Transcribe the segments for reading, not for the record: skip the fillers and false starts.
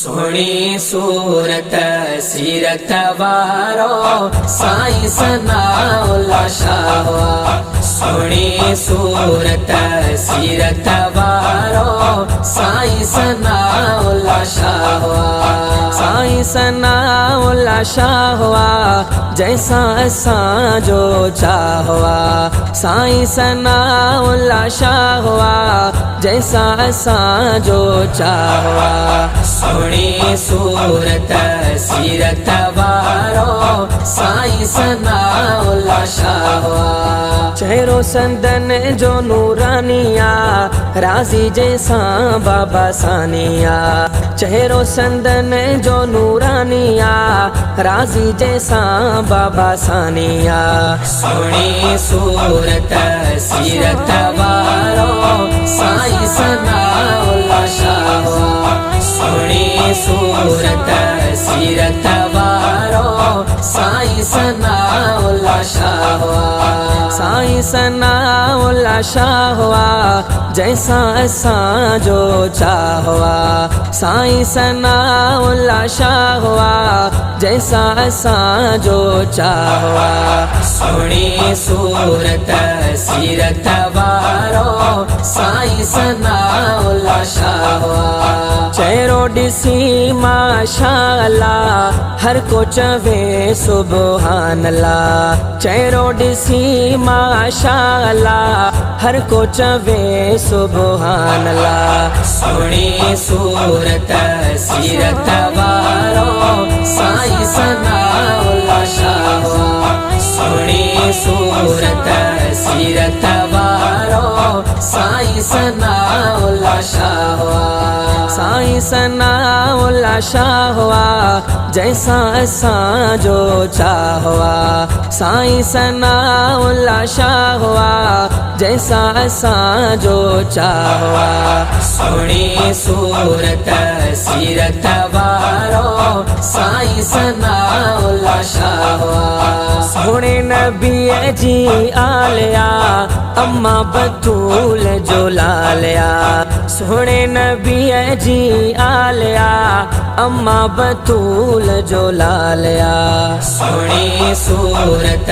सोहनी सूरत सीरत वारो साईं सनाउल्लाह शाह। सोहनी सूरत सीरत वारो साईं सनाउल्लाह शाह। साईं सनाउल्लाह शाह जैसा असां जो चाहवा। साईं सनाउल्लाह शाह जैसा असां जो चाहवा। सोहनी सूरत सीरत वारो साईं सनाउल्लाह शाह। चेहरो संदन जो नूरानिया राज़ी जैसा बाबा सानिया। चेहरो संदन जो नूरानिया राज़ी जैसा बाबा सानिया। सोहनी सूरत सीरत वारो साईं सनाउल्लाह शाह। सोहनी सूरत सीरत वारो साईं सनाउल्लाह शाह। साईं सनाउल्लाह शाह जैसा असां जो चाहवा। साईं सनाउल्लाह शाह जैसा असां जो चाहवा। सोहनी सूरत सीरत वारो साईं सनाउल्लाह शाह। चेहरो ॾिसी माशाअल्लाह हर को चवे सुभान अल्लाह। चेहरो ॾिसी माशाअल्लाह हर को चवे सुभान अल्लाह। सोहनी सूरत सीरत वारो साईं सनाउल्लाह शाह। सोहनी सूरत सीरत वारो साईं सनाउल्लाह शाह। साईं सनाउल्लाह शाह जैसा असां जो चाहवा। साईं सनाउल्लाह शाह जैसा असां जो चाहवा। सोहनी सूरत सीरत वारो साईं सनाउल्लाह शाह। सोहणे नबी जी आलिया अम्मा बतूल जो लालिया। सोहणे नबी जी आलिया अम्मा बतूल जो लालिया। सोहनी सूरत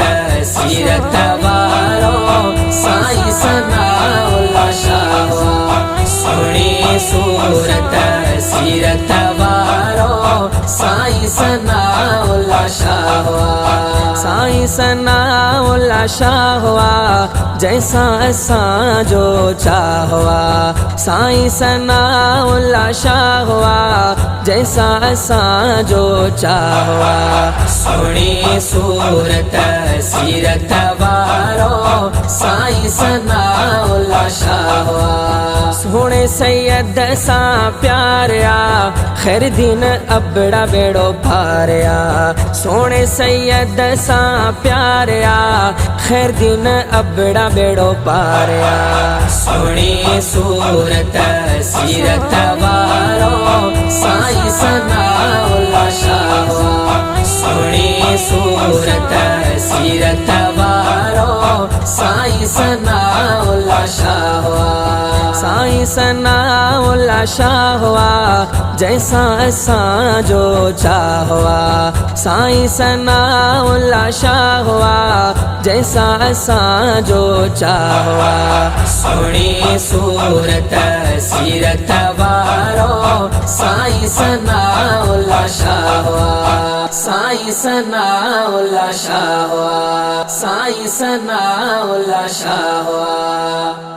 सीरत वारो साईं सनाउल्लाह शाह। सोहनी सूरत सीरत वारो साईं सनाउल्लाह शाह। साईं सनाउल्लाह शाह जैसा असां जो चाहवा। साईं सनाउल्लाह शाह जैसा असां जो चाहवा। सोहनी सूरत सीरत वारो साईं सनाउल्लाह शाह। सोहणे सैयद सां प्यारिया खैर दिन अबड़ा बेड़ो पारिया। सोहणे सैयद सां प्यारिया खैर दिन अबड़ा बेड़ो पारिया। सोहनी सूरत सीरत वारो साईं सनाउल्लाह शाह। सोहनी सूरत सीरत वारो साईं सनाउल्लाह शाह। साईं सनाउल्लाह शाह जैसा असां जो चाहवा। साईं सनाउल्लाह शाह जैसा असां जो चाहवा। सोहनी सूरत सीरत वारो साईं सनाउल्लाह शाह। साईं सनाउल्लाह शाह। साईं सनाउल्लाह शाह।